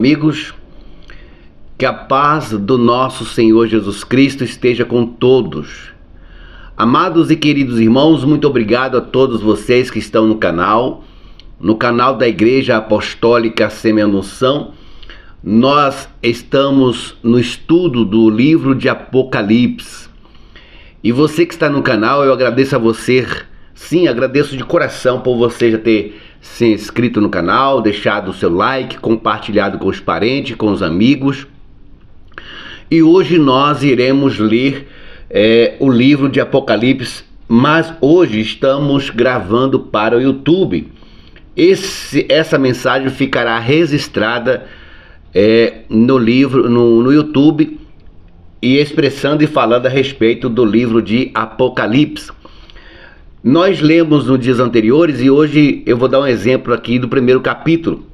Amigos, que a paz do nosso Senhor Jesus Cristo esteja com todos. Amados e queridos irmãos, muito obrigado a todos vocês que estão no canal da Igreja Apostólica Semi-Unção. Nós estamos no estudo do livro de Apocalipse. E você que está no canal, eu agradeço a você, sim, agradeço de coração por você já ter se inscrito no canal, deixado o seu like, compartilhado com os parentes, com os amigos. E hoje nós iremos ler o livro de Apocalipse, mas hoje estamos gravando para o YouTube. Essa mensagem ficará registrada no livro, no YouTube, e expressando e falando a respeito do livro de Apocalipse. Nós lemos nos dias anteriores e hoje eu vou dar um exemplo aqui do primeiro capítulo.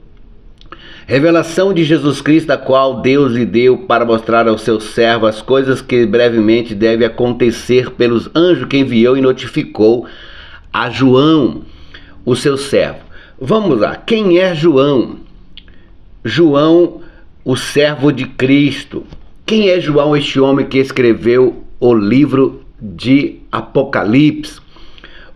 Revelação de Jesus Cristo, a qual Deus lhe deu para mostrar ao seu servo as coisas que brevemente devem acontecer pelos anjos que enviou e notificou a João, o seu servo. Vamos lá, quem é João? João, o servo de Cristo. Quem é João, este homem que escreveu o livro de Apocalipse?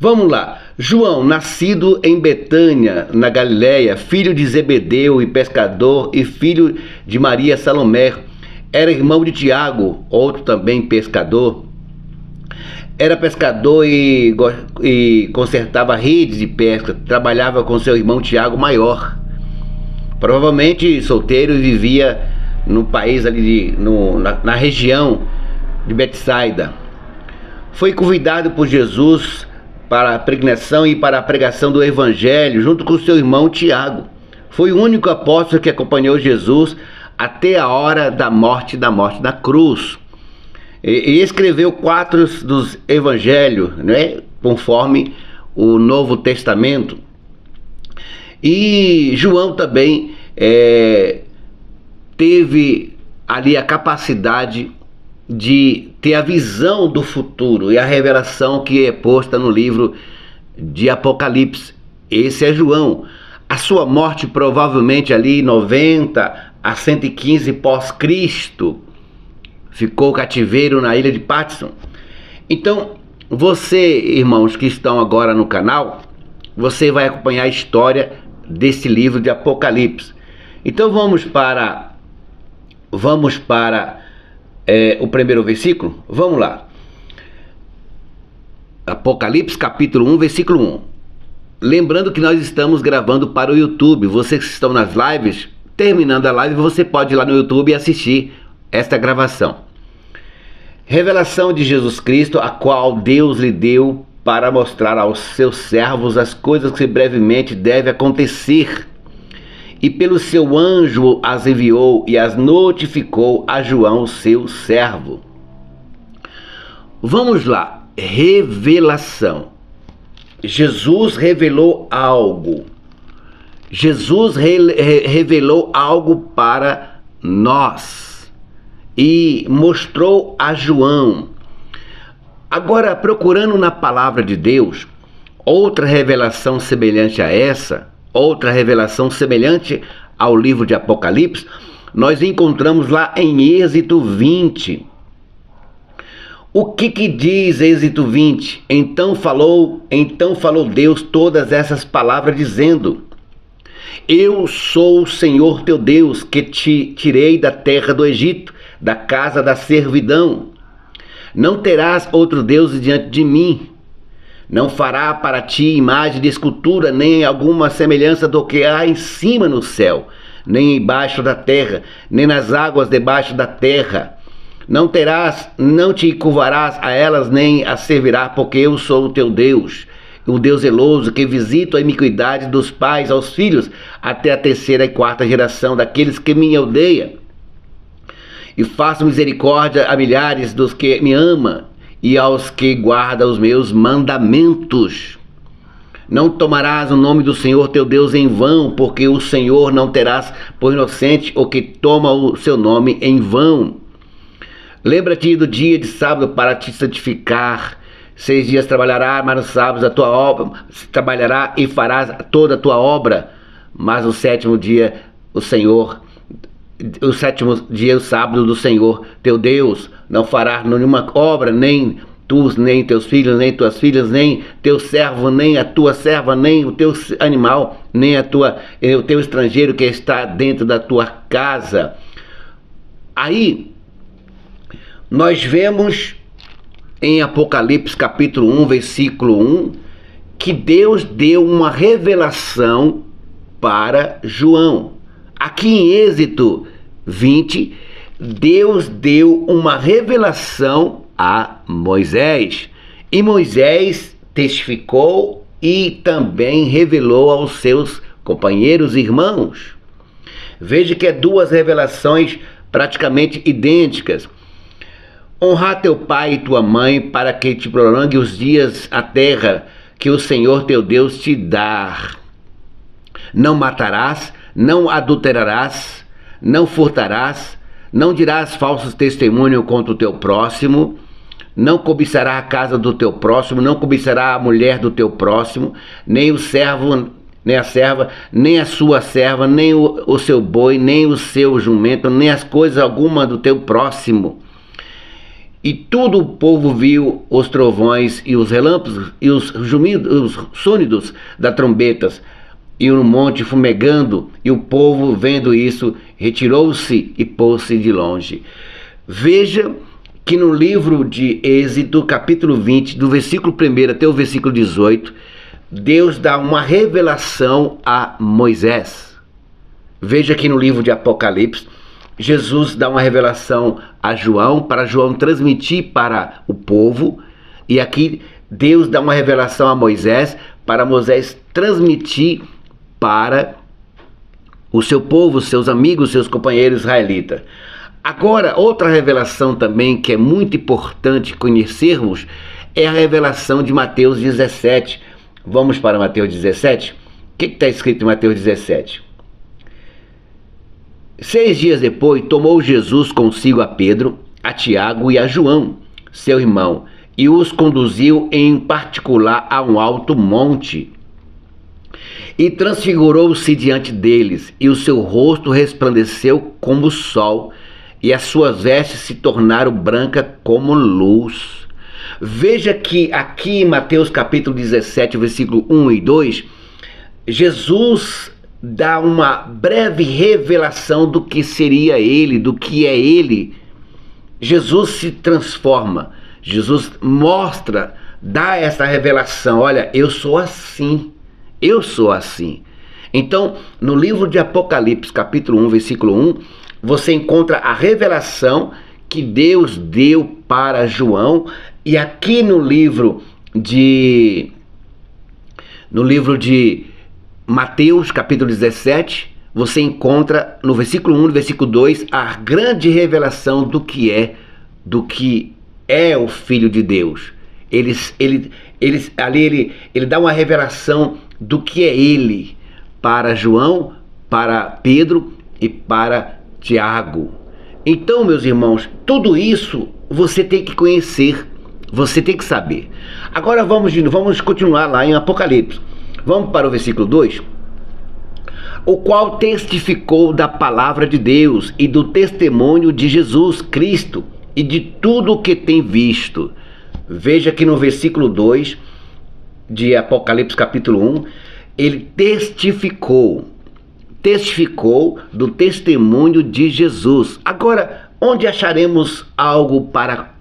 Vamos lá, João, nascido em Betânia, na Galileia, filho de Zebedeu e pescador e filho de Maria Salomé, era irmão de Tiago, outro também pescador. Era pescador e consertava redes de pesca, trabalhava com seu irmão Tiago maior. Provavelmente solteiro, e vivia no país ali, na região de Betsaida. Foi convidado por Jesus para a pregnação e para a pregação do Evangelho, junto com seu irmão Tiago. Foi o único apóstolo que acompanhou Jesus até a hora da morte na cruz. E escreveu 4 dos Evangelhos, né, conforme o Novo Testamento. E João também teve ali a capacidade de ter a visão do futuro e a revelação que é posta no livro de Apocalipse. Esse é João. A sua morte provavelmente ali 90 a 115 pós-Cristo. Ficou cativeiro na ilha de Patmos. Então, você, irmãos que estão agora no canal, você vai acompanhar a história desse livro de Apocalipse. Então vamos para o primeiro versículo. Vamos lá. Apocalipse capítulo 1, versículo 1. Lembrando que nós estamos gravando para o YouTube. Vocês que estão nas lives, terminando a live, você pode ir lá no YouTube e assistir esta gravação. Revelação de Jesus Cristo, a qual Deus lhe deu para mostrar aos seus servos as coisas que brevemente devem acontecer. E pelo seu anjo as enviou e as notificou a João, seu servo. Vamos lá. Revelação. Jesus revelou algo. Jesus revelou algo para nós e mostrou a João. Agora, procurando na palavra de Deus, outra revelação semelhante a essa, outra revelação semelhante ao livro de Apocalipse, nós encontramos lá em Êxodo 20. O que diz Êxodo 20? Então falou Deus todas essas palavras, dizendo: Eu sou o Senhor teu Deus, que te tirei da terra do Egito, da casa da servidão. Não terás outro Deus diante de mim. Não fará para ti imagem de escultura, nem alguma semelhança do que há em cima no céu, nem embaixo da terra, nem nas águas debaixo da terra. Não te curvarás a elas, nem as servirás, porque eu sou o teu Deus, o Deus zeloso, que visito a iniquidade dos pais aos filhos, até a 3ª e 4ª geração daqueles que me odeiam. E faço misericórdia a milhares dos que me amam, e aos que guardam os meus mandamentos. Não tomarás o nome do Senhor teu Deus em vão, porque o Senhor não terás por inocente o que toma o seu nome em vão. Lembra-te do dia de sábado para te santificar. 6 dias trabalharás, mas no sábado a tua obra trabalhará e farás toda a tua obra. Mas no 7º dia o Senhor o sétimo dia, o sábado do Senhor teu Deus. Não farás nenhuma obra, nem tu, nem teus filhos, nem tuas filhas, nem teu servo, nem a tua serva, nem o teu animal, nem o teu estrangeiro que está dentro da tua casa. Aí, nós vemos em Apocalipse capítulo 1, versículo 1, que Deus deu uma revelação para João. Aqui em Êxodo 20, Deus deu uma revelação a Moisés. E Moisés testificou e também revelou aos seus companheiros e irmãos. Veja que é duas revelações praticamente idênticas. Honrar teu pai e tua mãe para que te prolongue os dias a terra que o Senhor teu Deus te dá. Não matarás, não adulterarás, não furtarás, não dirás falsos testemunhos contra o teu próximo, não cobiçará a casa do teu próximo, não cobiçará a mulher do teu próximo, nem o servo, nem a serva, nem a sua serva, nem o seu boi, nem o seu jumento, nem as coisas alguma do teu próximo. E todo o povo viu os trovões e os relâmpagos e os súnidos das trombetas e um monte fumegando, e o povo, vendo isso, retirou-se e pôs-se de longe. Veja que no livro de Êxodo, capítulo 20, do versículo 1 até o versículo 18, Deus dá uma revelação a Moisés. Veja que no livro de Apocalipse, Jesus dá uma revelação a João, para João transmitir para o povo, e aqui Deus dá uma revelação a Moisés, para Moisés transmitir para o seu povo, seus amigos, seus companheiros israelitas. Agora, outra revelação também que é muito importante conhecermos é a revelação de Mateus 17. Vamos para Mateus 17? O que está escrito em Mateus 17? 6 dias depois, tomou Jesus consigo a Pedro, a Tiago e a João, seu irmão, e os conduziu em particular a um alto monte. E transfigurou-se diante deles, e o seu rosto resplandeceu como o sol, e as suas vestes se tornaram brancas como luz. Veja que aqui em Mateus capítulo 17, versículo 1 e 2, Jesus dá uma breve revelação do que seria ele, do que é ele. Jesus se transforma, Jesus mostra, dá essa revelação: olha, eu sou assim. Eu sou assim. Então, no livro de Apocalipse, capítulo 1, versículo 1, você encontra a revelação que Deus deu para João. E aqui no livro de Mateus, capítulo 17, você encontra no versículo 1 e versículo 2 a grande revelação do que é o Filho de Deus. Ele dá uma revelação do que é ele para João, para Pedro e para Tiago. Então, meus irmãos, tudo isso você tem que conhecer, você tem que saber. Agora vamos continuar lá em Apocalipse. Vamos para o versículo 2. O qual testificou da palavra de Deus e do testemunho de Jesus Cristo e de tudo o que tem visto. Veja que no versículo 2 de Apocalipse capítulo 1, ele testificou do testemunho de Jesus. Agora, onde acharemos algo para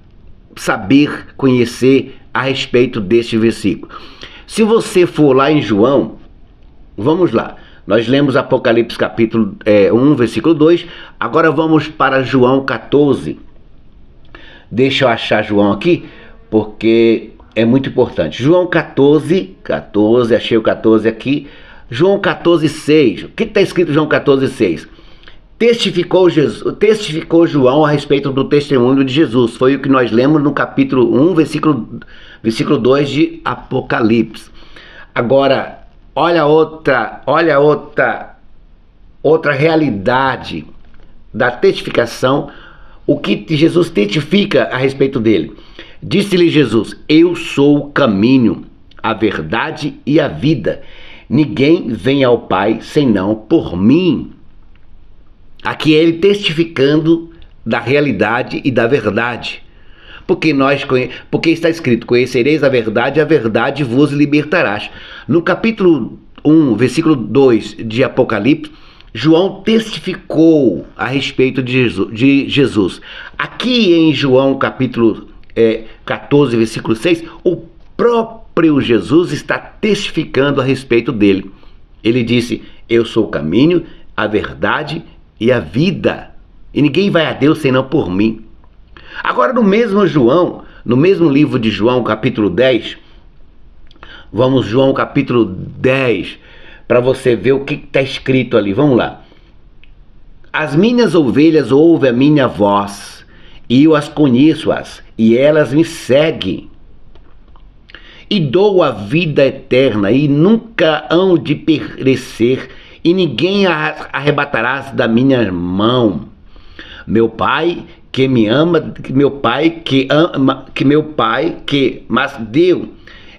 saber, conhecer a respeito deste versículo? Se você for lá em João, vamos lá, nós lemos Apocalipse capítulo 1, versículo 2, agora vamos para João 14. Deixa eu achar João aqui, porque é muito importante. João 14, achei o 14 aqui. João 14, 6. O que está escrito em João 14, 6? Testificou João a respeito do testemunho de Jesus. Foi o que nós lemos no capítulo 1, versículo 2 de Apocalipse. Agora, olha outra realidade da testificação, o que Jesus testifica a respeito dele. Disse-lhe Jesus: eu sou o caminho, a verdade e a vida. Ninguém vem ao Pai senão por mim. Aqui é ele testificando da realidade e da verdade. Porque está escrito: conhecereis a verdade vos libertarás. No capítulo 1, versículo 2 de Apocalipse, João testificou a respeito de Jesus. Aqui em João capítulo 14, versículo 6, o próprio Jesus está testificando a respeito dele. Ele disse: eu sou o caminho, a verdade e a vida, e ninguém vai a Deus senão por mim. Agora, no mesmo livro de João, capítulo 10, vamos, João capítulo 10, para você ver o que está escrito ali. Vamos lá. As minhas ovelhas ouvem a minha voz, e eu as conheço-as, e elas me seguem. E dou a vida eterna, e nunca hão de perecer, e ninguém as arrebatará da minha mão. Meu Pai que me ama, mas Deus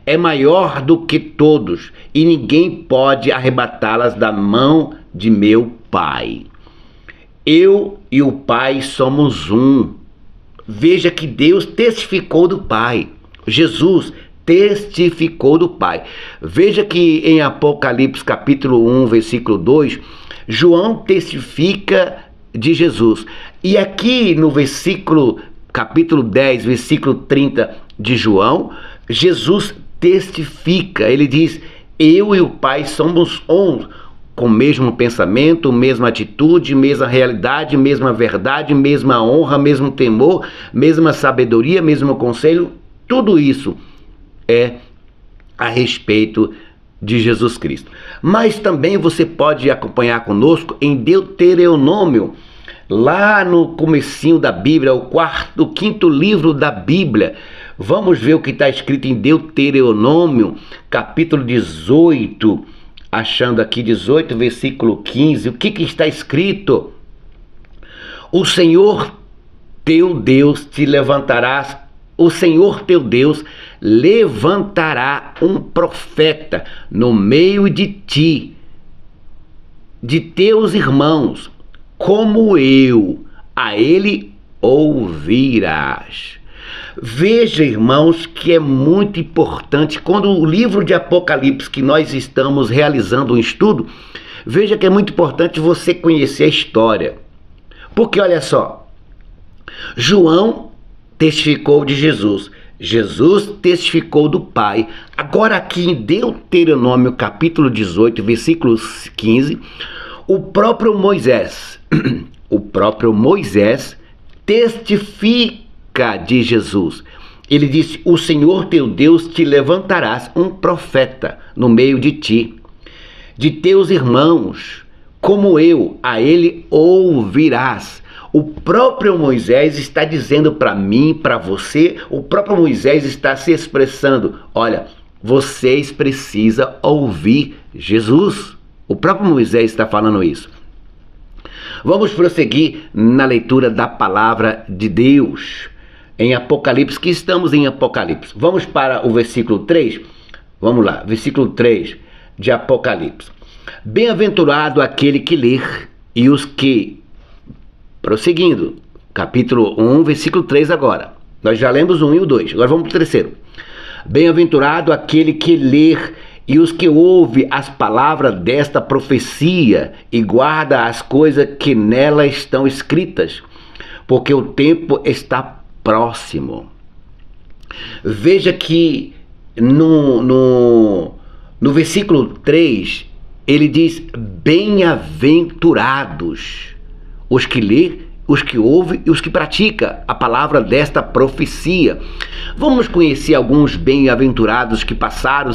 é maior do que todos, e ninguém pode arrebatá-las da mão de meu Pai. Eu e o Pai somos um. Veja que Deus testificou do Pai. Jesus testificou do Pai. Veja que em Apocalipse capítulo 1, versículo 2, João testifica de Jesus. E aqui no capítulo 10, versículo 30 de João, Jesus testifica. Ele diz: eu e o Pai somos um, com o mesmo pensamento, mesma atitude, mesma realidade, mesma verdade, mesma honra, mesmo temor, mesma sabedoria, mesmo conselho. Tudo isso é a respeito de Jesus Cristo. Mas também você pode acompanhar conosco em Deuteronômio, lá no comecinho da Bíblia, o quinto livro da Bíblia. Vamos ver o que está escrito em Deuteronômio, capítulo 18, achando aqui 18, versículo 15. O que está escrito? O Senhor teu Deus levantará um profeta no meio de ti, de teus irmãos, como eu, a ele ouvirás. Veja, irmãos, que é muito importante, quando o livro de Apocalipse, que nós estamos realizando um estudo, veja que é muito importante você conhecer a história. Porque olha só, João testificou de Jesus, Jesus testificou do Pai. Agora aqui em Deuteronômio capítulo 18, versículo 15, o próprio Moisés testifica de Jesus. Ele disse: o Senhor teu Deus te levantarás um profeta no meio de ti, de teus irmãos, como eu, a ele ouvirás. O próprio Moisés está dizendo para mim, para você, o próprio Moisés está se expressando: olha, vocês precisam ouvir Jesus. O próprio Moisés está falando isso. Vamos prosseguir na leitura da palavra de Deus em Apocalipse, que estamos em Apocalipse. Vamos para o versículo 3. Vamos lá, versículo 3 de Apocalipse. Bem-aventurado aquele que ler e os que... Prosseguindo, capítulo 1, versículo 3 agora. Nós já lemos o 1 e o 2, agora vamos para o terceiro. Bem-aventurado aquele que ler e os que ouvem as palavras desta profecia e guarda as coisas que nela estão escritas, porque o tempo está próximo. Veja que no versículo 3, ele diz: bem-aventurados os que lê, os que ouvem e os que praticam a palavra desta profecia. Vamos conhecer alguns bem-aventurados que passaram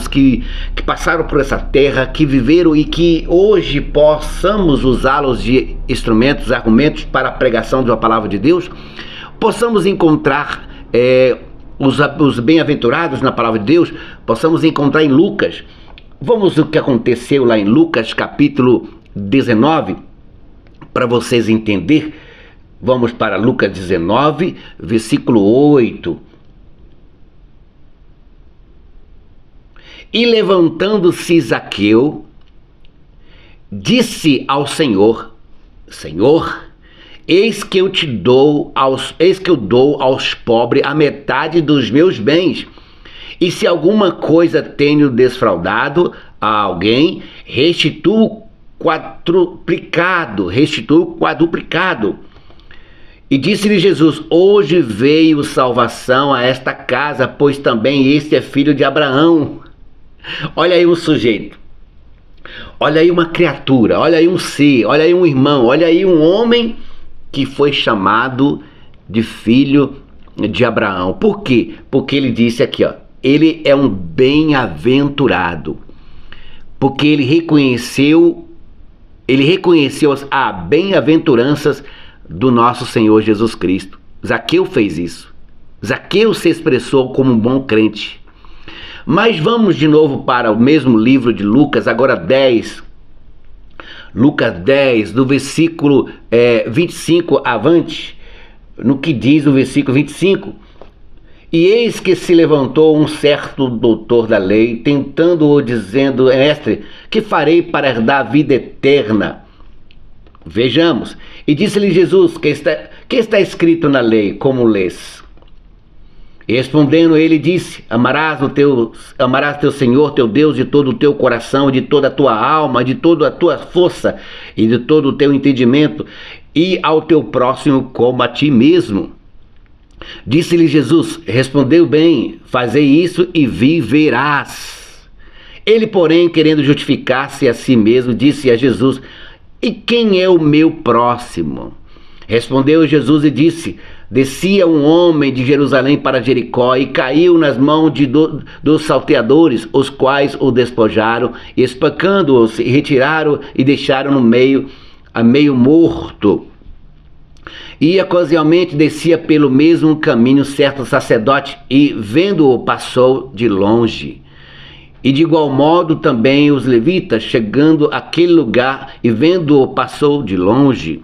por essa terra, que viveram e que hoje possamos usá-los de instrumentos, argumentos para a pregação de uma palavra de Deus. Possamos encontrar os bem-aventurados na palavra de Deus, possamos encontrar em Lucas. Vamos o que aconteceu lá em Lucas capítulo 19, para vocês entenderem. Vamos para Lucas 19, versículo 8. E levantando-se Zaqueu, disse ao Senhor: Senhor, eis que eu dou aos pobres a metade dos meus bens. E se alguma coisa tenho desfraudado a alguém, restituo quadruplicado. E disse-lhe Jesus: hoje veio salvação a esta casa, pois também este é filho de Abraão. Olha aí um sujeito, olha aí uma criatura, olha aí um ser, olha aí um irmão, olha aí um homem que foi chamado de filho de Abraão. Por quê? Porque ele disse aqui, ó, ele é um bem-aventurado, porque ele reconheceu as bem-aventuranças do nosso Senhor Jesus Cristo. Zaqueu fez isso. Zaqueu se expressou como um bom crente. Mas vamos de novo para o mesmo livro de Lucas, agora 10. Lucas 10, do versículo 25 avante, no que diz o versículo 25. E eis que se levantou um certo doutor da lei, tentando-o, dizendo: mestre, que farei para herdar a vida eterna? Vejamos. E disse-lhe Jesus: que está escrito na lei, como lês? E respondendo ele disse: amarás teu Senhor teu Deus de todo o teu coração, de toda a tua alma, de toda a tua força e de todo o teu entendimento, e ao teu próximo como a ti mesmo. Disse-lhe Jesus: respondeu bem, fazei isso e viverás. Ele, porém, querendo justificar-se a si mesmo, disse a Jesus: e quem é o meu próximo? Respondeu Jesus e disse: descia um homem de Jerusalém para Jericó e caiu nas mãos dos salteadores, os quais o despojaram, e espancando-o, retiraram e deixaram a meio morto. E ocasionalmente descia pelo mesmo caminho certo sacerdote, e vendo-o passou de longe. E de igual modo também os levitas, chegando àquele lugar e vendo-o, passou de longe.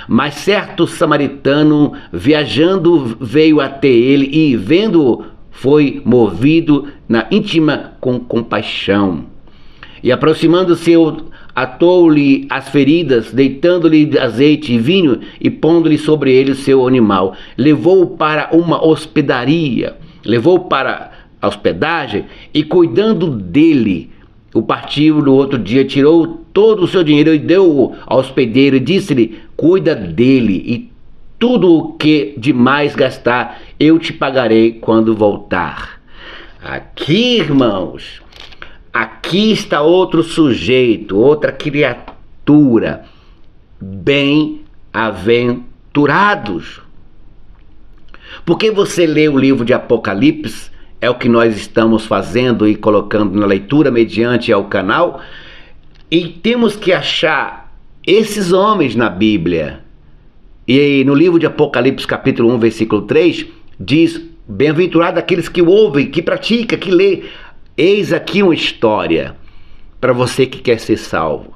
Mas certo samaritano, viajando, veio até ele e, vendo-o, foi movido na íntima compaixão. E aproximando-se, atou-lhe as feridas, deitando-lhe azeite e vinho e pondo-lhe sobre ele o seu animal. Levou-o para uma hospedaria, levou-o para a hospedagem e, cuidando dele, o partiu no outro dia, tirou todo o seu dinheiro e deu-o ao hospedeiro e disse-lhe: cuida dele, e tudo o que demais gastar eu te pagarei quando voltar. Aqui, irmãos, aqui está outro sujeito, outra criatura, bem-aventurados. Porque você lê o livro de Apocalipse, é o que nós estamos fazendo e colocando na leitura mediante ao canal, e temos que achar esses homens na Bíblia. E no livro de Apocalipse, capítulo 1, versículo 3, diz: bem-aventurado aqueles que ouvem, que praticam, que lê. Eis aqui uma história para você que quer ser salvo,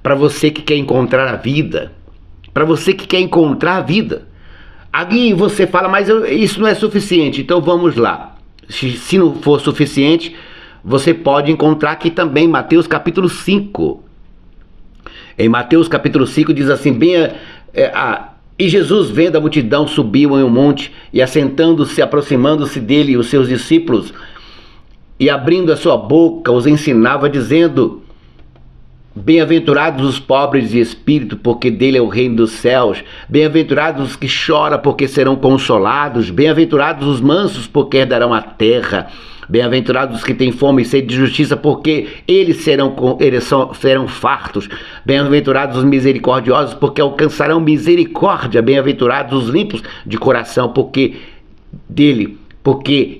para você que quer encontrar a vida, para você que quer encontrar a vida. Aí você fala: mas isso não é suficiente, então vamos lá. Se não for suficiente, você pode encontrar aqui também Mateus capítulo 5. Em Mateus capítulo 5 diz assim: e Jesus, vendo a multidão, subiu em um monte, e assentando-se, aproximando-se dele os seus discípulos, e abrindo a sua boca, os ensinava, dizendo: bem-aventurados os pobres de espírito, porque dele é o reino dos céus. Bem-aventurados os que choram, porque serão consolados. Bem-aventurados os mansos, porque herdarão a terra. Bem-aventurados os que têm fome e sede de justiça, porque eles serão fartos. Bem-aventurados os misericordiosos, porque alcançarão misericórdia. Bem-aventurados os limpos de coração, porque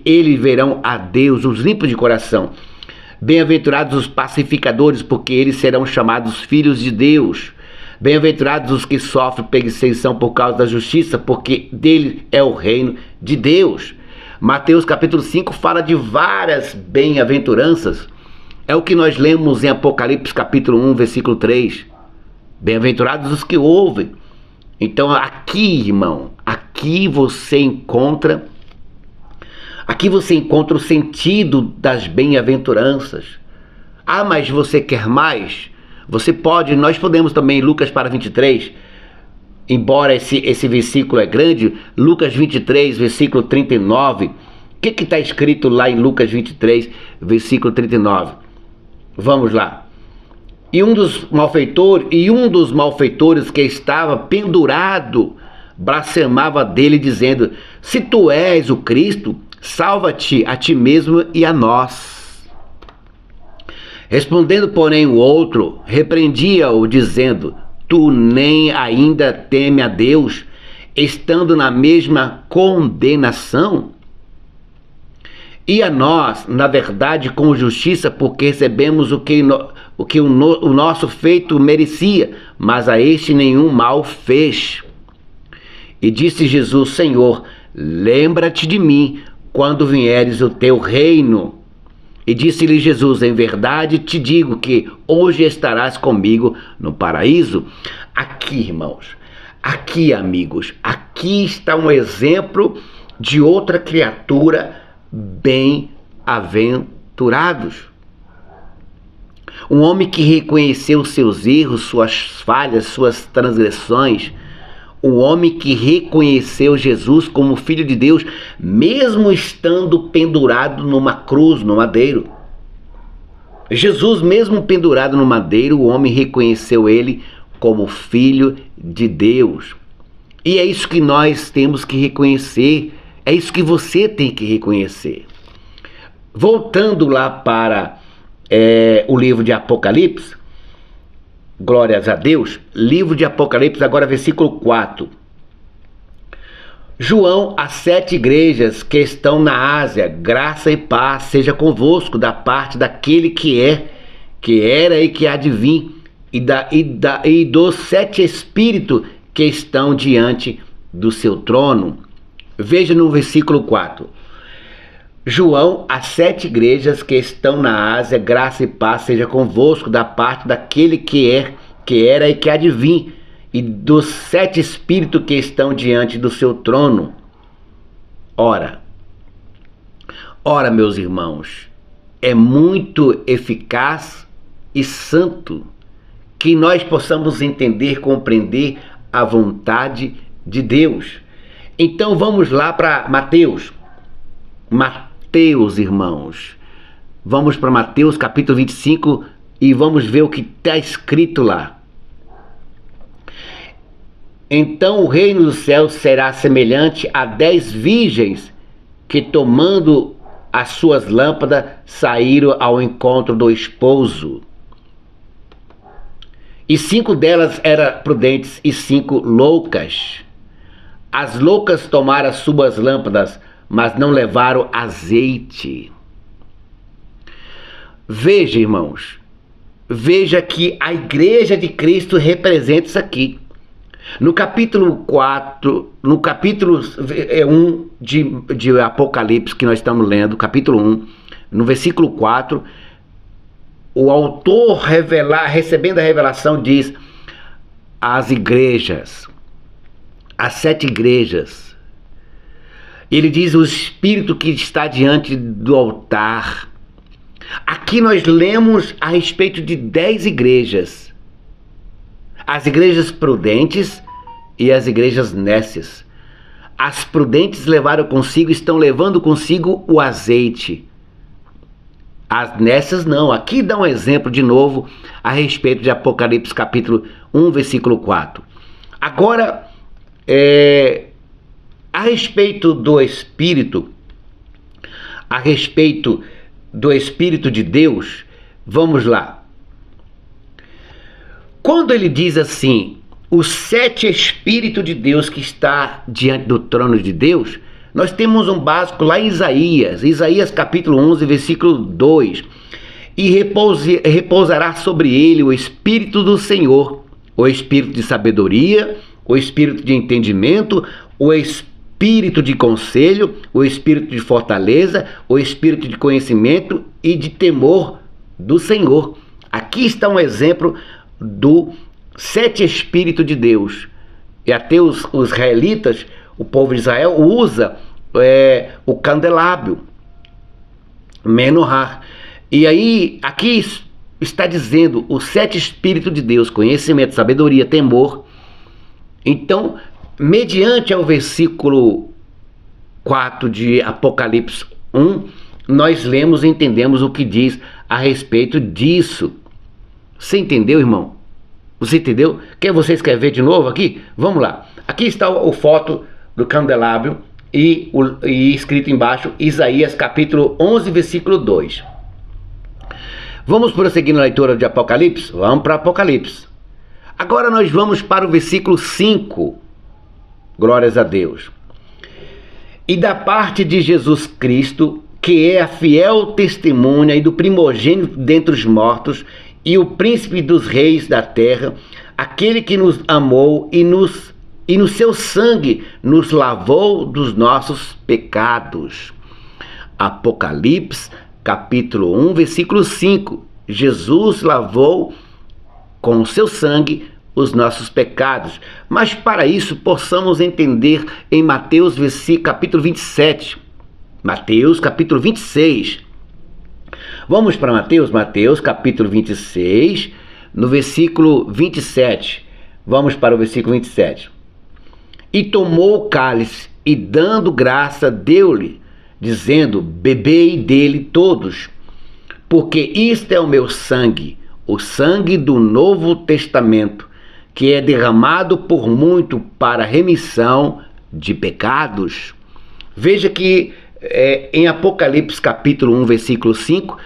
eles verão a Deus. Os limpos de coração. Bem-aventurados os pacificadores, porque eles serão chamados filhos de Deus. Bem-aventurados os que sofrem perseguição por causa da justiça, porque dele é o reino de Deus. Mateus capítulo 5 fala de várias bem-aventuranças. É o que nós lemos em Apocalipse capítulo 1, versículo 3. Bem-aventurados os que ouvem. Então aqui, irmão, aqui você encontra o sentido das bem-aventuranças. Ah, mas você quer mais? Nós podemos também, Lucas para 23, embora esse versículo é grande, Lucas 23, versículo 39. O que está escrito lá em Lucas 23, versículo 39? Vamos lá. E um dos malfeitores que estava pendurado blasfemava dele, dizendo: se tu és o Cristo, salva-te a ti mesmo e a nós. Respondendo, porém, o outro repreendia-o, dizendo: tu nem ainda teme a Deus, estando na mesma condenação? E a nós, na verdade, com justiça, porque recebemos o que o nosso feito merecia, mas a este nenhum mal fez. E disse Jesus: Senhor, lembra-te de mim quando vieres o teu reino. E disse-lhe Jesus: em verdade te digo que hoje estarás comigo no paraíso. Aqui, irmãos, aqui, amigos, aqui está um exemplo de outra criatura bem-aventurados. Um homem que reconheceu seus erros, suas falhas, suas transgressões. Um homem que reconheceu Jesus como Filho de Deus, mesmo estando pendurado numa cruz, no madeiro. Jesus, mesmo pendurado no madeiro, o homem reconheceu ele como Filho de Deus. E é isso que nós temos que reconhecer, é isso que você tem que reconhecer. Voltando lá para o livro de Apocalipse, glórias a Deus, livro de Apocalipse, agora versículo 4. João, às 7 igrejas que estão na Ásia, graça e paz seja convosco da parte daquele que é, que era e que há de vir, e dos 7 espíritos que estão diante do seu trono. Veja no versículo 4. João, às 7 igrejas que estão na Ásia, graça e paz seja convosco da parte daquele que é, que era e que há de vir, e dos 7 espíritos que estão diante do seu trono. Ora, meus irmãos, é muito eficaz e santo que nós possamos entender, compreender a vontade de Deus. Então vamos lá para Mateus, irmãos. Vamos para Mateus capítulo 25 e vamos ver o que está escrito lá. Então o reino dos céus será semelhante a 10 virgens que, tomando as suas lâmpadas, saíram ao encontro do esposo. E 5 delas eram prudentes e 5 loucas. As loucas tomaram as suas lâmpadas, mas não levaram azeite. Veja, irmãos, veja que a igreja de Cristo representa isso aqui. No capítulo 4, no capítulo 1 de Apocalipse, que nós estamos lendo, capítulo 1, no versículo 4, o autor recebendo a revelação, diz: as igrejas, as 7 igrejas. Ele diz: o Espírito que está diante do altar. Aqui nós lemos a respeito de 10 igrejas. As igrejas prudentes e as igrejas nécias. As prudentes levaram consigo, estão levando consigo o azeite. As nécias não. Aqui dá um exemplo de novo a respeito de Apocalipse capítulo 1, versículo 4. Agora, a respeito do Espírito, a respeito do Espírito de Deus, vamos lá. Quando ele diz assim, os 7 Espíritos de Deus que está diante do trono de Deus, nós temos um básico lá em Isaías capítulo 11, versículo 2. E repousará sobre ele o Espírito do Senhor, o Espírito de sabedoria, o Espírito de entendimento, o Espírito de conselho, o Espírito de fortaleza, o Espírito de conhecimento e de temor do Senhor. Aqui está um exemplo do 7 Espíritos de Deus. E até os israelitas, o povo de Israel, usa o candelabro, Menorá. E aí, aqui está dizendo os 7 Espíritos de Deus: conhecimento, sabedoria, temor Então, mediante ao versículo 4 de Apocalipse 1, nós lemos e entendemos o que diz a respeito disso. Você entendeu, irmão? Você entendeu? Vocês querem ver de novo aqui? Vamos lá. Aqui está o foto do candelabro e escrito embaixo Isaías capítulo 11, versículo 2. Vamos prosseguir na leitura de Apocalipse? Vamos para Apocalipse. Agora nós vamos para o versículo 5. Glórias a Deus. E da parte de Jesus Cristo, que é a fiel testemunha e do primogênito dentre os mortos, e o príncipe dos reis da terra, aquele que nos amou e no seu sangue nos lavou dos nossos pecados. Apocalipse, capítulo 1, versículo 5. Jesus lavou com o seu sangue os nossos pecados. Mas para isso possamos entender em Mateus, capítulo 27. Mateus, capítulo 26. Vamos para Mateus, capítulo 26, no versículo 27. Vamos para o versículo 27. E tomou o cálice, e dando graça, deu-lhe, dizendo: bebei dele todos, porque isto é o meu sangue, o sangue do Novo Testamento, que é derramado por muito para remissão de pecados. Veja que em Apocalipse capítulo 1, versículo 5,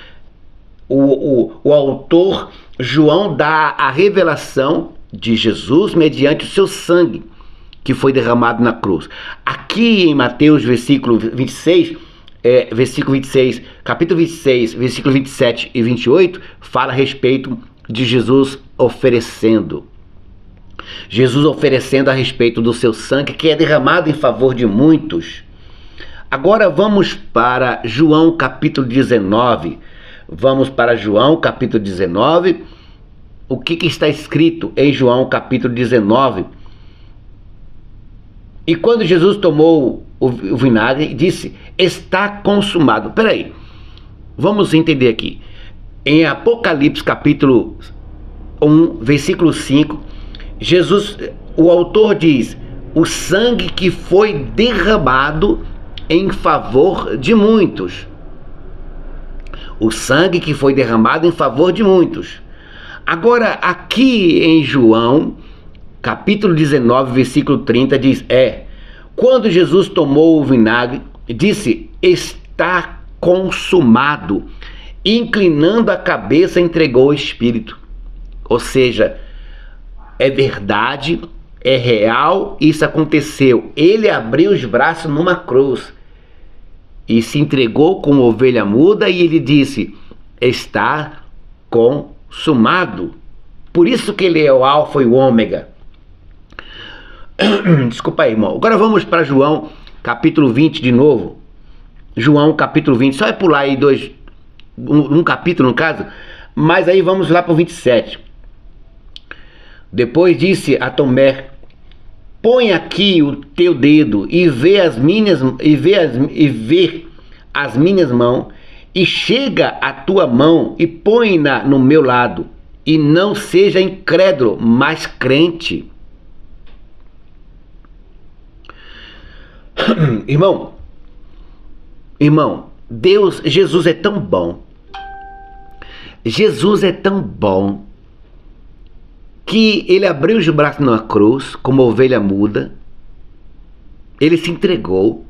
o autor João dá a revelação de Jesus mediante o seu sangue, que foi derramado na cruz. Aqui em Mateus capítulo 26, capítulo 26, versículo 27 e 28, fala a respeito de Jesus oferecendo a respeito do seu sangue, que é derramado em favor de muitos. Agora vamos para João capítulo 19. Vamos para João capítulo 19. O que está escrito em João capítulo 19? E quando Jesus tomou o vinagre, disse: está consumado. Peraí, vamos entender aqui. Em Apocalipse capítulo 1, versículo 5, Jesus, o autor diz: o sangue que foi derramado em favor de muitos. O sangue que foi derramado em favor de muitos. Agora, aqui em João, capítulo 19, versículo 30, diz: quando Jesus tomou o vinagre, disse: está consumado. Inclinando a cabeça, entregou o Espírito. Ou seja, é verdade, é real, isso aconteceu. Ele abriu os braços numa cruz e se entregou como ovelha muda, e ele disse: está consumado. Por isso que ele é o alfa e o ômega. Desculpa aí, irmão. Agora vamos para João capítulo 20 de novo. João capítulo 20. Só é pular aí um capítulo no caso. Mas aí vamos lá para o 27. Depois disse a Tomé: põe aqui o teu dedo e vê as minhas mãos, e chega a tua mão e põe-na no meu lado, e não seja incrédulo, mas crente. Irmão, Jesus é tão bom. Jesus é tão bom que ele abriu os braços na cruz como ovelha muda. Ele se entregou.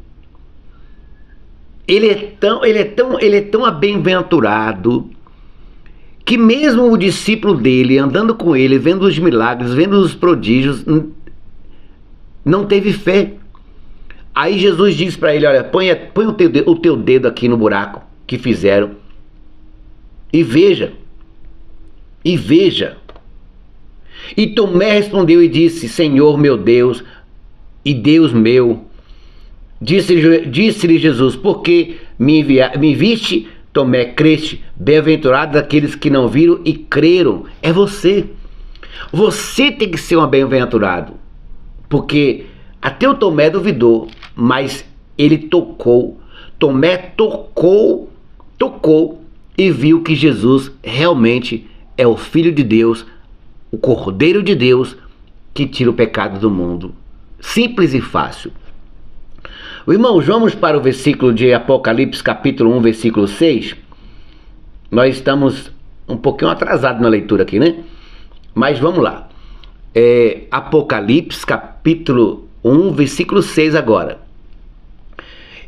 Ele é tão bem-aventurado que mesmo o discípulo dele, andando com ele, vendo os milagres, vendo os prodígios, não teve fé. Aí Jesus disse para ele: olha, põe o teu dedo aqui no buraco que fizeram e veja. E Tomé respondeu e disse: Senhor meu Deus e Deus meu. Disse-lhe Jesus: porque me viste, Tomé, creste. Bem-aventurado daqueles que não viram e creram. É você. Você tem que ser um bem-aventurado, porque até o Tomé duvidou, mas ele tocou. Tomé tocou e viu que Jesus realmente é o Filho de Deus, o Cordeiro de Deus, que tira o pecado do mundo. Simples e fácil. Irmãos, vamos para o versículo de Apocalipse, capítulo 1, versículo 6. Nós estamos um pouquinho atrasados na leitura aqui, né? Mas vamos lá. Apocalipse, capítulo 1, versículo 6 agora.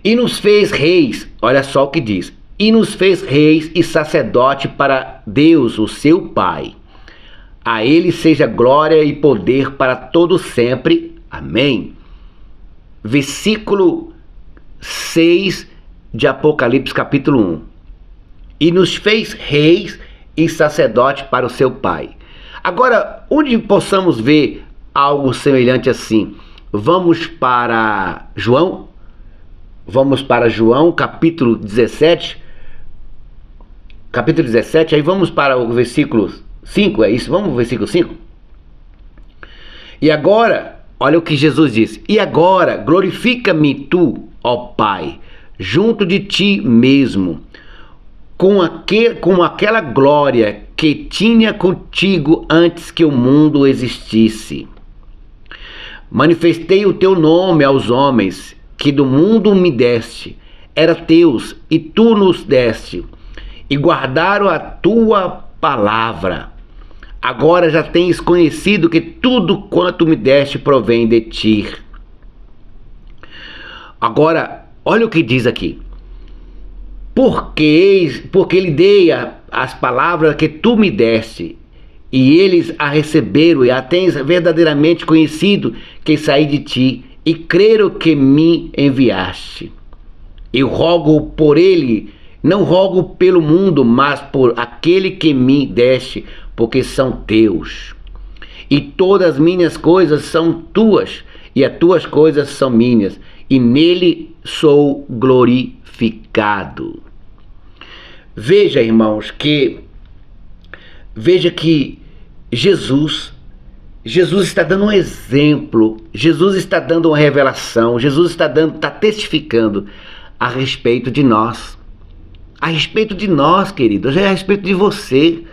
E nos fez reis, olha só o que diz. E nos fez reis e sacerdote para Deus, o seu Pai. A ele seja glória e poder para todos sempre. Amém. Versículo 6 de Apocalipse, capítulo 1. E nos fez reis e sacerdote para o seu Pai. Agora, onde possamos ver algo semelhante assim? Vamos para João. Vamos para João, capítulo 17. Capítulo 17, aí vamos para o versículo 5, é isso? Vamos para o versículo 5? E agora, olha o que Jesus disse. E agora, glorifica-me tu, ó Pai, junto de ti mesmo, com aquela glória que tinha contigo antes que o mundo existisse. Manifestei o teu nome aos homens, que do mundo me deste, era teus, e tu nos deste, e guardaram a tua palavra. Agora já tens conhecido que tudo quanto me deste provém de ti. Agora, olha o que diz aqui. Porque lhe dei as palavras que tu me deste, e eles a receberam, e a tens verdadeiramente conhecido que saí de ti, e creram que me enviaste. Eu rogo por ele, não rogo pelo mundo, mas por aquele que me deste, porque são teus. E todas as minhas coisas são tuas, e as tuas coisas são minhas, e nele sou glorificado. Veja, irmãos, que Jesus está dando um exemplo, Jesus está dando uma revelação, Jesus está testificando a respeito de nós. A respeito de nós, queridos, é a respeito de você.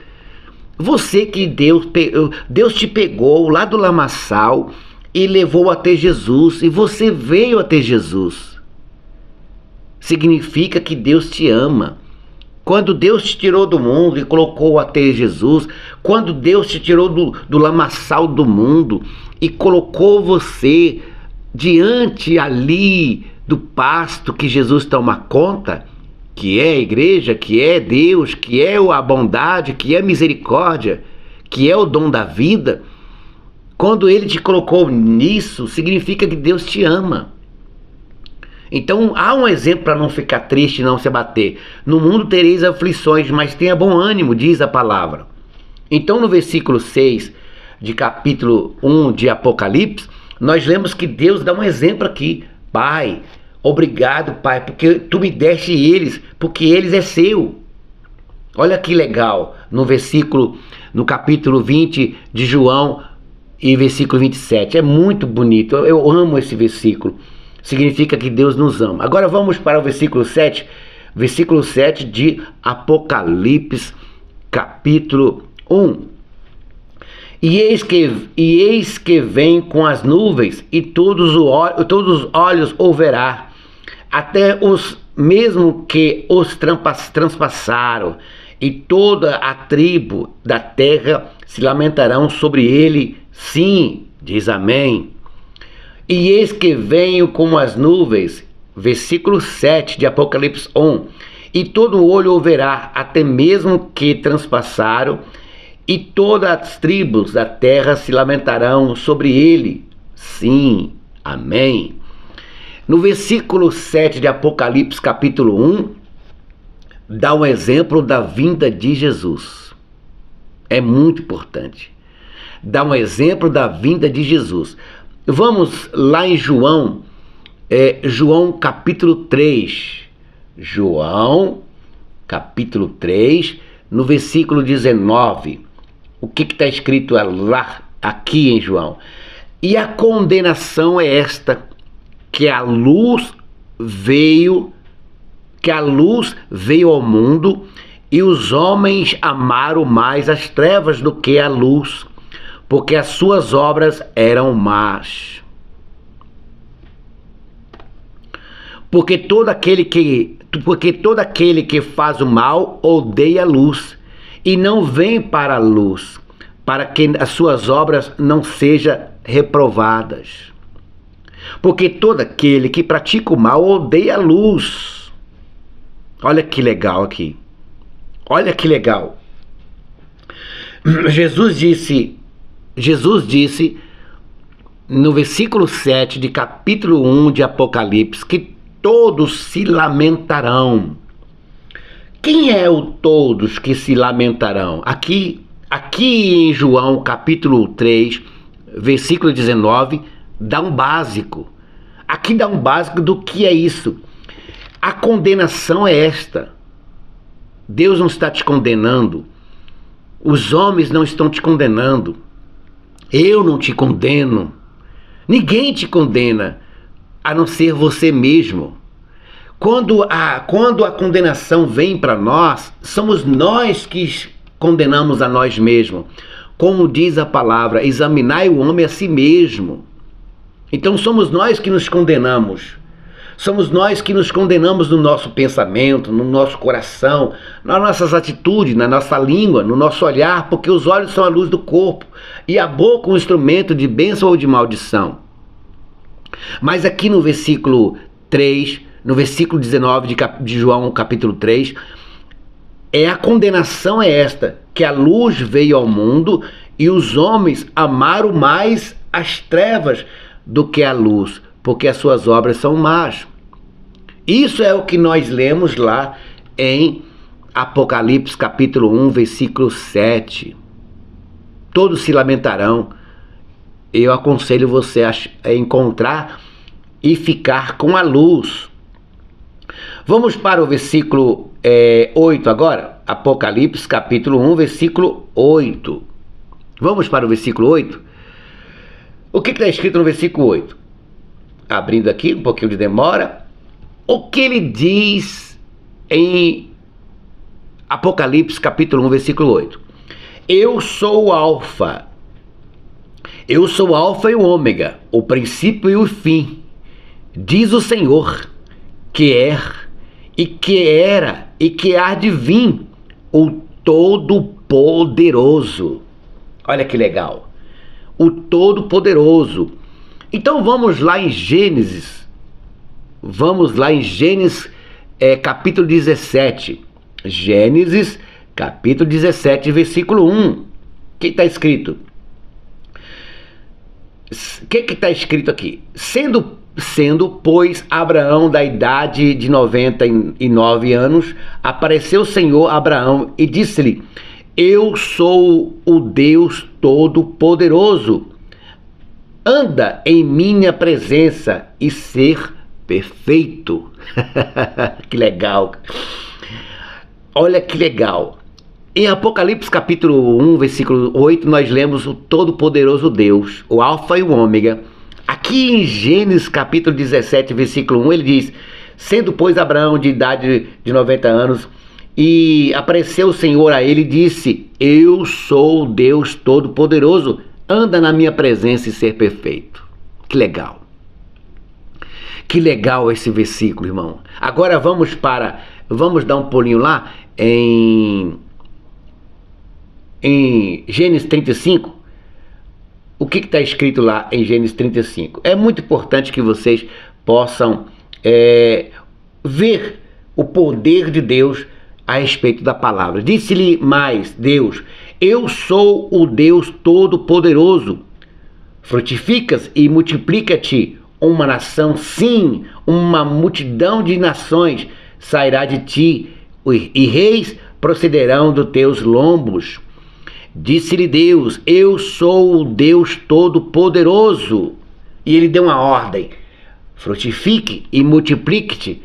Você que Deus te pegou lá do lamaçal e levou até Jesus, e você veio até Jesus. Significa que Deus te ama. Quando Deus te tirou do mundo e colocou até Jesus, quando Deus te tirou do lamaçal do mundo e colocou você diante ali do pasto que Jesus toma conta, que é a igreja, que é Deus, que é a bondade, que é a misericórdia, que é o dom da vida, quando Ele te colocou nisso, significa que Deus te ama. Então há um exemplo para não ficar triste e não se abater. No mundo tereis aflições, mas tenha bom ânimo, diz a palavra. Então no versículo 6 de capítulo 1 de Apocalipse, nós lemos que Deus dá um exemplo aqui. Pai, obrigado, Pai, porque tu me deste eles, porque eles é seu. Olha que legal, no capítulo 20 de João e versículo 27. É muito bonito, eu amo esse versículo. Significa que Deus nos ama. Agora vamos para o versículo 7 de Apocalipse, capítulo 1. E eis que vem com as nuvens, e todos os olhos o verá, até os mesmo que os transpassaram, e toda a tribo da terra se lamentarão sobre ele. Sim, diz amém. E eis que venho com as nuvens, versículo 7 de Apocalipse 1, e todo olho o verá, até mesmo que transpassaram, e todas as tribos da terra se lamentarão sobre ele. Sim, amém. No versículo 7 de Apocalipse, capítulo 1, dá um exemplo da vinda de Jesus. É muito importante. Dá um exemplo da vinda de Jesus. Vamos lá em João, João capítulo 3. João capítulo 3, no versículo 19. O que está escrito lá, aqui em João? E a condenação é esta, que a luz veio ao mundo, e os homens amaram mais as trevas do que a luz, porque as suas obras eram más. Porque todo aquele que faz o mal odeia a luz e não vem para a luz, para que as suas obras não sejam reprovadas. Porque todo aquele que pratica o mal odeia a luz. Olha que legal aqui. Olha que legal. Jesus disse no versículo 7 de capítulo 1 de Apocalipse que todos se lamentarão. Quem é o todos que se lamentarão? Aqui em João capítulo 3, versículo 19, dá um básico. Aqui dá um básico do que é isso. A condenação é esta. Deus não está te condenando. Os homens não estão te condenando. Eu não te condeno. Ninguém te condena, a não ser você mesmo. Quando a condenação vem para nós, somos nós que condenamos a nós mesmos. Como diz a palavra, examinai o homem a si mesmo. Então somos nós que nos condenamos. Somos nós que nos condenamos no nosso pensamento, no nosso coração, nas nossas atitudes, na nossa língua, no nosso olhar, porque os olhos são a luz do corpo e a boca um instrumento de bênção ou de maldição. Mas aqui no versículo 3, no versículo 19 de João capítulo 3, a condenação é esta, que a luz veio ao mundo e os homens amaram mais as trevas do que a luz, porque as suas obras são más. Isso é o que nós lemos lá em Apocalipse capítulo 1, versículo 7. Todos se lamentarão. Eu aconselho você a encontrar e ficar com a luz. Vamos para o versículo 8 agora. Apocalipse capítulo 1, versículo 8. Vamos para o versículo 8. O que está escrito no versículo 8? Abrindo aqui, um pouquinho de demora. O que ele diz em Apocalipse capítulo 1, versículo 8? Eu sou o Alfa. Eu sou o Alfa e o Ômega, o princípio e o fim. Diz o Senhor, que é, e que era, e que há de vir, o Todo-Poderoso. Olha que legal. O Todo-Poderoso. Então vamos lá em Gênesis. Vamos lá em Gênesis capítulo 17. Gênesis capítulo 17, versículo 1. O que está escrito? O que está escrito aqui? Sendo, pois, Abraão da idade de 99 anos, apareceu o Senhor a Abraão e disse-lhe: Eu sou o Deus Todo-Poderoso. Anda em minha presença e ser perfeito. Que legal. Olha que legal. Em Apocalipse capítulo 1, versículo 8, nós lemos o Todo-Poderoso Deus, o Alfa e o Ômega. Aqui em Gênesis capítulo 17, versículo 1, ele diz: Sendo, pois, Abraão de idade de 90 anos, e apareceu o Senhor a ele e disse: Eu sou o Deus Todo-Poderoso, anda na minha presença e ser perfeito. Que legal. Que legal esse versículo, irmão. Agora vamos dar um pulinho lá em Gênesis 35. O que está escrito lá em Gênesis 35? É muito importante que vocês possam ver o poder de Deus a respeito da palavra. Disse-lhe mais Deus: Eu sou o Deus Todo-Poderoso. Frutificas e multiplica-te uma nação, sim, uma multidão de nações sairá de ti, e reis procederão dos teus lombos. Disse-lhe Deus: Eu sou o Deus Todo-Poderoso. E ele deu uma ordem: frutifique e multiplique-te.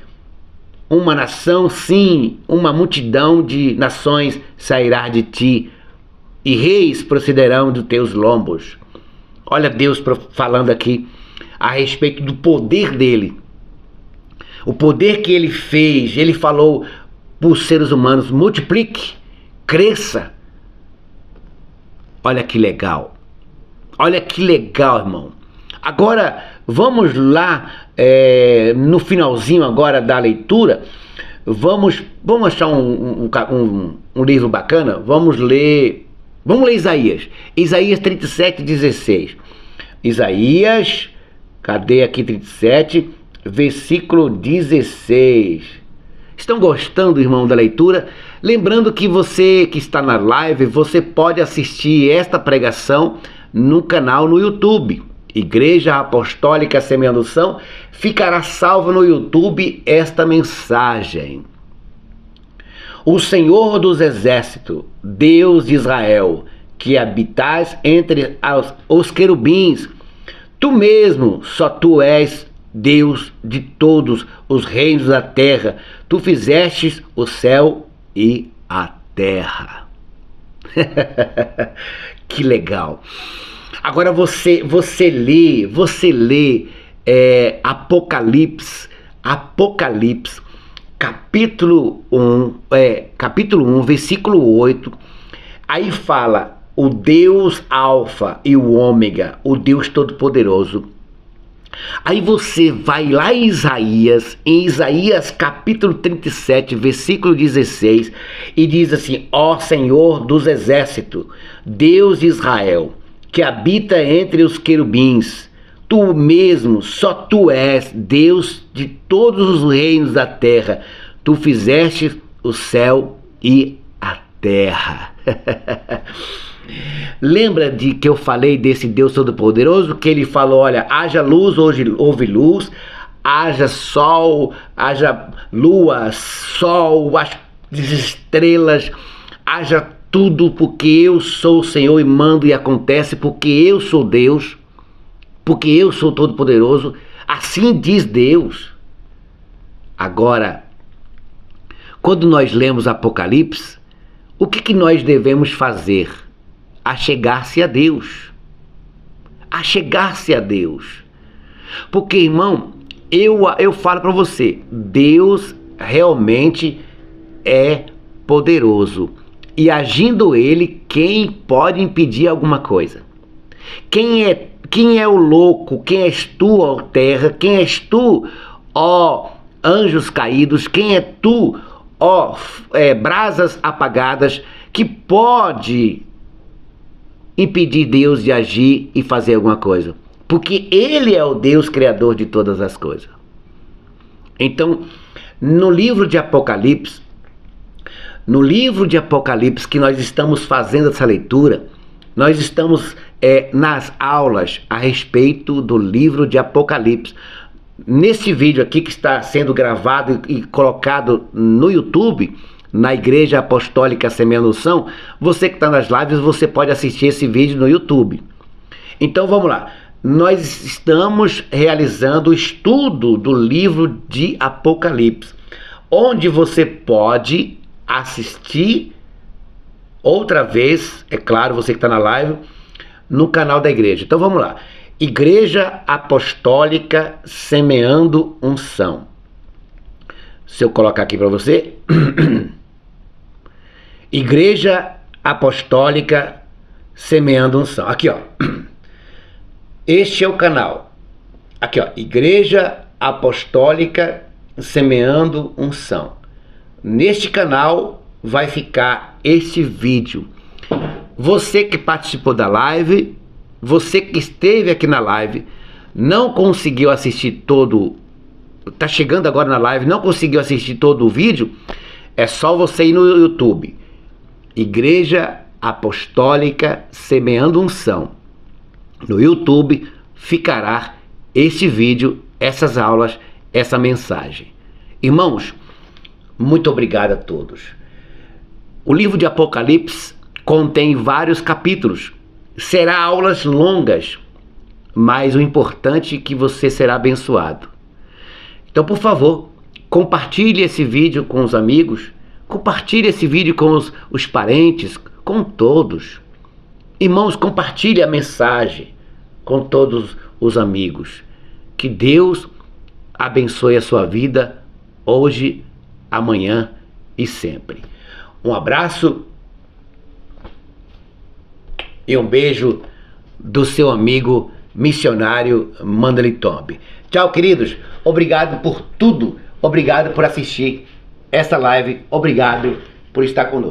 Uma nação, sim, uma multidão de nações sairá de ti, e reis procederão dos teus lombos. Olha Deus falando aqui a respeito do poder dele. O poder que ele fez, ele falou para os seres humanos: multiplique, cresça. Olha que legal. Olha que legal, irmão. Agora, vamos lá, no finalzinho agora da leitura, vamos achar um livro bacana, vamos ler Isaías. Isaías 37:16. Isaías, cadê aqui 37, versículo 16. Estão gostando, irmão, da leitura? Lembrando que você que está na live, você pode assistir esta pregação no canal no YouTube. Igreja Apostólica Semeando Unção, ficará salva no YouTube esta mensagem. O Senhor dos Exércitos, Deus de Israel, que habitais entre os querubins, tu mesmo, só tu és Deus de todos os reinos da terra, tu fizestes o céu e a terra. Que legal. Agora você lê Apocalipse, capítulo 1, versículo 8, aí fala o Deus Alfa e o Ômega, o Deus Todo-Poderoso. Aí você vai lá em Isaías capítulo 37, versículo 16, e diz assim: ó Senhor dos Exércitos, Deus de Israel, que habita entre os querubins, tu mesmo, só tu és Deus de todos os reinos da terra, tu fizeste o céu e a terra. Lembra de que eu falei desse Deus Todo-Poderoso, que ele falou, olha, haja luz, hoje houve luz, haja sol, haja lua, sol, as estrelas, haja tudo, porque eu sou o Senhor e mando e acontece, porque eu sou Deus, porque eu sou Todo-Poderoso, assim diz Deus. Agora, quando nós lemos Apocalipse, o que nós devemos fazer? Achegar-se a Deus. Achegar-se a Deus. Porque, irmão, eu falo para você, Deus realmente é poderoso. E agindo ele, quem pode impedir alguma coisa? Quem é o louco? Quem és tu, ó terra? Quem és tu, ó anjos caídos? Quem é tu, ó brasas apagadas, que pode impedir Deus de agir e fazer alguma coisa? Porque ele é o Deus criador de todas as coisas. Então, no livro de Apocalipse, que nós estamos fazendo essa leitura, nós estamos nas aulas a respeito do livro de Apocalipse. Nesse vídeo aqui que está sendo gravado e colocado no YouTube, na Igreja Apostólica Semeando Unção, você que está nas lives, você pode assistir esse vídeo no YouTube. Então vamos lá. Nós estamos realizando o estudo do livro de Apocalipse, onde você pode assistir outra vez, é claro, você que está na live, no canal da igreja. Então vamos lá. Igreja Apostólica Semeando Unção. Se eu colocar aqui para você, Igreja Apostólica Semeando Unção. Aqui, ó. Este é o canal. Aqui, ó. Igreja Apostólica Semeando Unção. Neste canal vai ficar este vídeo. Você que participou da live, você que esteve aqui na live, não conseguiu assistir todo, tá chegando agora na live, não conseguiu assistir todo o vídeo, é só você ir no YouTube. Igreja Apostólica Semeando Unção. No YouTube ficará este vídeo, essas aulas, essa mensagem. Irmãos, muito obrigado a todos. O livro de Apocalipse contém vários capítulos. Será aulas longas, mas o importante é que você será abençoado. Então, por favor, compartilhe esse vídeo com os amigos, compartilhe esse vídeo com os parentes, com todos. Irmãos, compartilhe a mensagem com todos os amigos. Que Deus abençoe a sua vida hoje, amanhã e sempre. Um abraço e um beijo do seu amigo missionário Mandley Tombe. Tchau, queridos. Obrigado por tudo. Obrigado por assistir essa live. Obrigado por estar conosco.